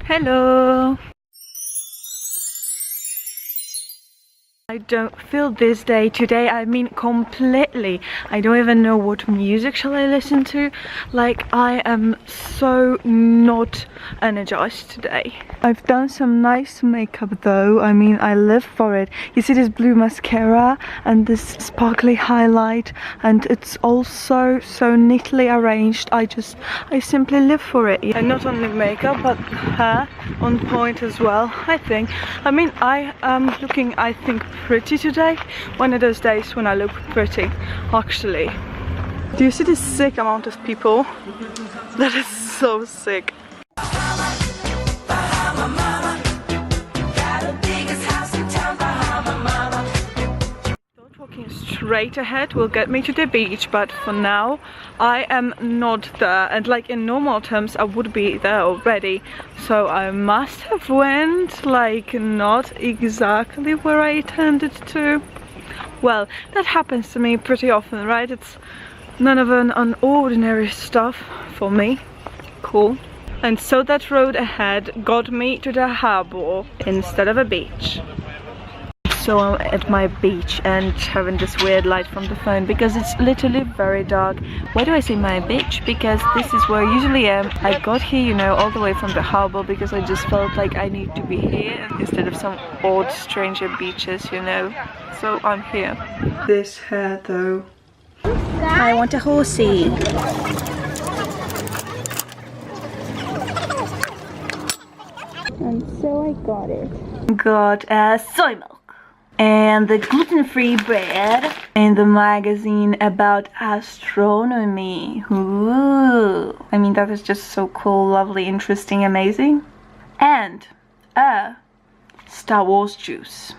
Hello! I don't feel this day today, I mean completely. I don't even know what music shall I listen to. Like, I am so not energized today. I've done some nice makeup though, I mean I live for it. You see this blue mascara and this sparkly highlight, and it's also so neatly arranged. I simply live for it. And not only makeup but hair on point as well, I think. I mean, I am looking, I think, pretty today. One of those days when I look pretty, actually. Do you see this sick amount of people? That is so sick. Walking straight ahead will get me to the beach, but for now I am not there, and like in normal terms I would be there already, so I must have went like not exactly where I intended to. Well, that happens to me pretty often, right? It's none of an unordinary stuff for me. Cool. And so that road ahead got me to the harbor instead of a beach. So I'm at my beach and having this weird light from the phone because it's literally very dark. Why do I say my beach? Because this is where I usually am. I got here, you know, all the way from the harbor because I just felt like I need to be here instead of some odd stranger beaches, you know. So I'm here. This hair though. I want a horsey. And so I got it. Got soy milk. And the gluten-free bread in the magazine about astronomy. Ooh. I mean, that is just so cool, lovely, interesting, amazing. And a Star Wars juice.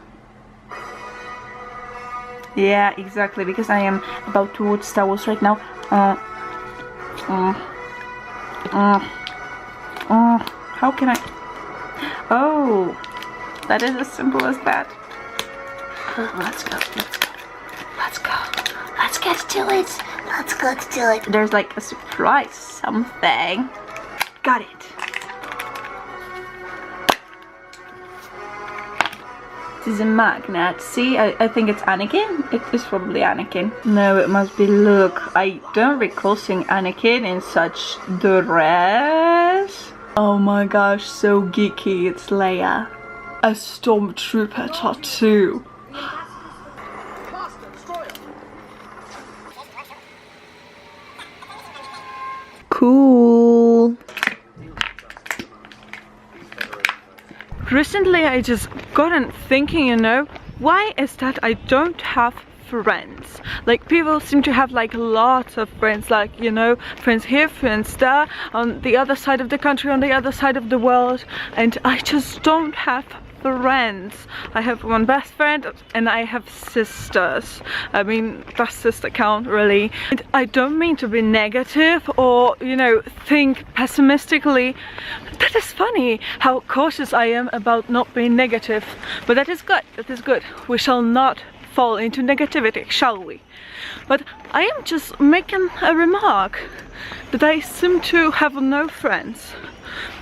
Yeah, exactly, because I am about to watch Star Wars right now. How can I? Oh, that is as simple as that. Let's go, let's get to it, let's go to it. There's like a surprise something. Got it. This is a magnet. See, I think it's Anakin. It is probably Anakin. No, it must be Luke. I don't recall seeing Anakin in such dress. Oh my gosh, so geeky. It's Leia. A stormtrooper tattoo. Cool. Recently I just gotten thinking, you know, why is that I don't have friends? Like, people seem to have like lots of friends, like, you know, friends here, friends there, on the other side of the country, on the other side of the world, and I just don't have friends. I have one best friend and I have sisters. I mean, does sister count really? And I don't mean to be negative or, you know, think pessimistically. That is funny how cautious I am about not being negative, but that is good, that is good. We shall not fall into negativity, shall we? But I am just making a remark that I seem to have no friends,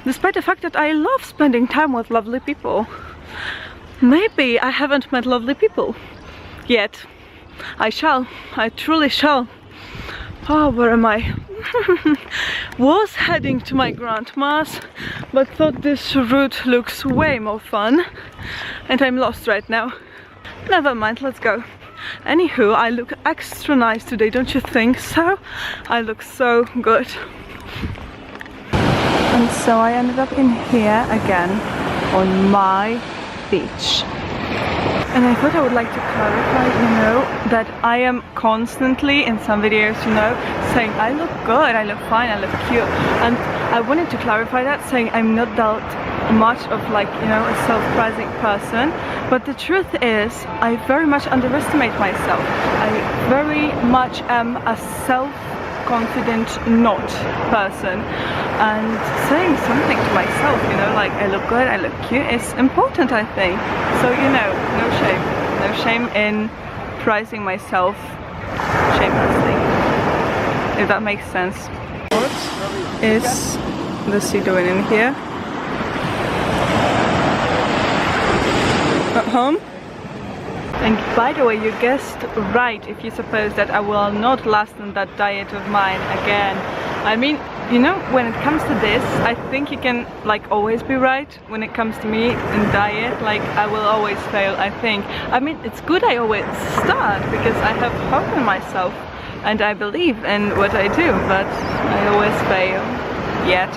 despite the fact that I love spending time with lovely people. Maybe I haven't met lovely people yet. I shall. I truly shall. Oh, where am I? Was heading to my grandma's, but thought this route looks way more fun. And I'm lost right now. Never mind, let's go. Anywho, I look extra nice today, don't you think so? I look so good. And so I ended up in here again on my beach. And I thought I would like to clarify, you know, that I am constantly in some videos, you know, saying I look good, I look fine, I look cute. And I wanted to clarify that, saying I'm not that much of like, you know, a self-prizing person. But the truth is, I very much underestimate myself. I very much am a self-confident not person. And saying something to myself, you know, like I look good, I look cute, is important, I think. So, you know, no shame. No shame in prizing myself shamelessly, if that makes sense. What is the sea doing in here? home. And by the way, you guessed right if you suppose that I will not last on that diet of mine again. I mean, you know, when it comes to this, I think you can like always be right when it comes to me in diet. Like I will always fail, I think. I mean, it's good I always start because I have hope in myself and I believe in what I do, but I always fail. Yet.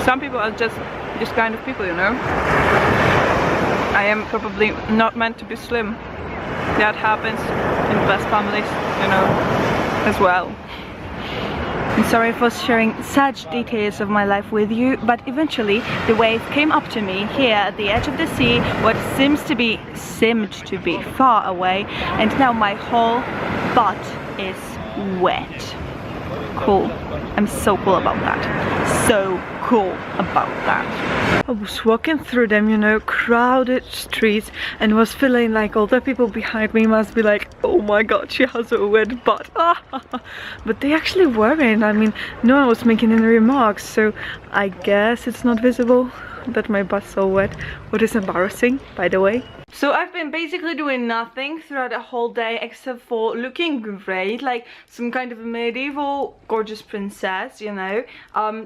Some people are just this kind of people, you know. I am probably not meant to be slim. That happens in the best families, you know, as well. I'm sorry for sharing such details of my life with you, but eventually the wave came up to me here at the edge of the sea, what seemed to be far away, and now my whole butt is wet. Cool. I'm so cool about that. So cool about that. I was walking through them, you know, crowded streets and was feeling like all the people behind me must be like, oh my god, she has a wet butt. But they actually weren't. I mean, no one was making any remarks, so I guess it's not visible that my butt's so wet, what is embarrassing, by the way. So I've been basically doing nothing throughout the whole day except for looking great, like some kind of medieval gorgeous princess, you know.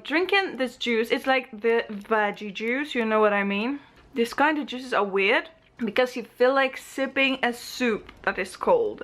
Drinking this juice. It's like the veggie juice, you know what I mean. This kind of juices are weird because you feel like sipping a soup that is cold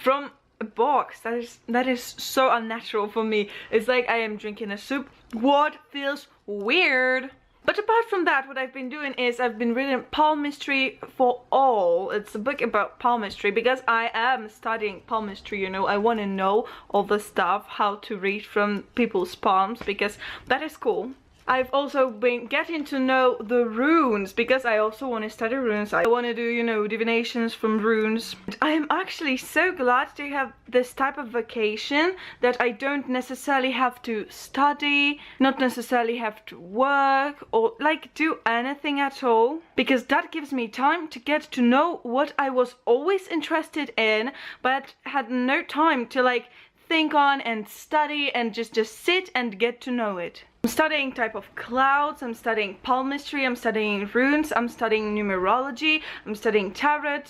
from a box. That is so unnatural for me. It's like I am drinking a soup. What feels weird? But apart from that, what I've been doing is I've been reading Palmistry for All. It's a book about palmistry because I am studying palmistry, you know. I want to know all the stuff, how to read from people's palms, because that is cool. I've also been getting to know the runes because I also want to study runes. I want to do, you know, divinations from runes. I am actually so glad to have this type of vacation that I don't necessarily have to study, not necessarily have to work or like do anything at all, because that gives me time to get to know what I was always interested in but had no time to like think on and study and just sit and get to know it. I'm studying type of clouds, I'm studying palmistry, I'm studying runes, I'm studying numerology, I'm studying tarot.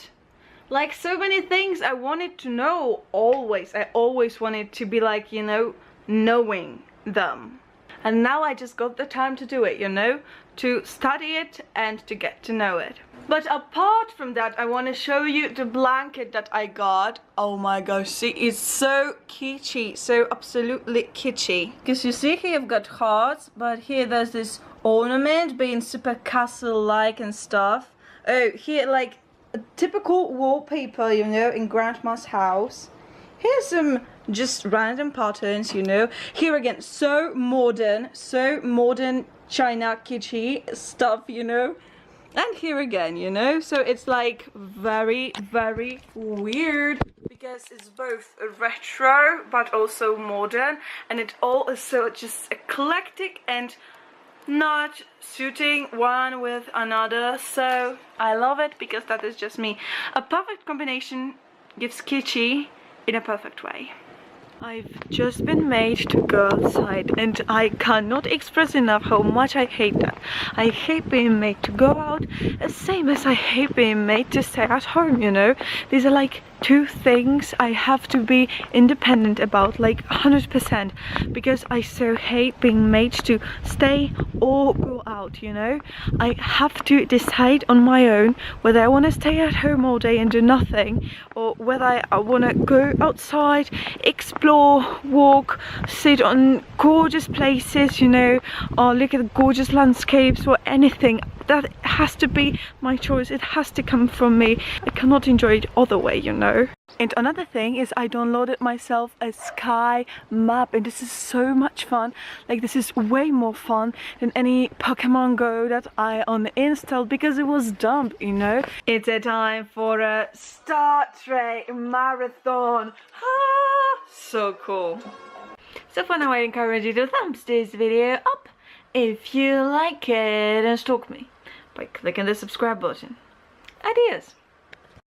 Like so many things I wanted to know always. I always wanted to be like, you know, knowing them. And now I just got the time to do it, you know, to study it and to get to know it. But apart from that, I want to show you the blanket that I got. Oh my gosh, see, it's so kitschy, so absolutely kitschy. Because you see here I've got hearts, but here there's this ornament being super castle-like and stuff. Oh, here like a typical wallpaper, you know, in Grandma's house. Here's some just random patterns, you know. Here again, so modern China kitschy stuff, you know. And here again, you know, so it's like very, very weird because it's both retro but also modern, and it all is so just eclectic and not suiting one with another. So I love it because that is just me. A perfect combination gives kitschy in a perfect way. I've just been made to go outside and I cannot express enough how much I hate that. I hate being made to go out, same as I hate being made to stay at home, you know. These are like two things I have to be independent about, like 100%, because I so hate being made to stay or go out, you know. I have to decide on my own whether I want to stay at home all day and do nothing, or whether I want to go outside, explore, walk, sit on gorgeous places, you know, or look at gorgeous landscapes or anything. That has to be my choice. It has to come from me. I cannot enjoy it other way, you know. And another thing is I downloaded myself a sky map, and this is so much fun. Like, this is way more fun than any Pokemon Go that I uninstalled because it was dumb, you know. It's a time for a Star Trek marathon. So cool. So for now, I encourage you to thumbs this video up if you like it and stalk me by clicking the subscribe button. Adios.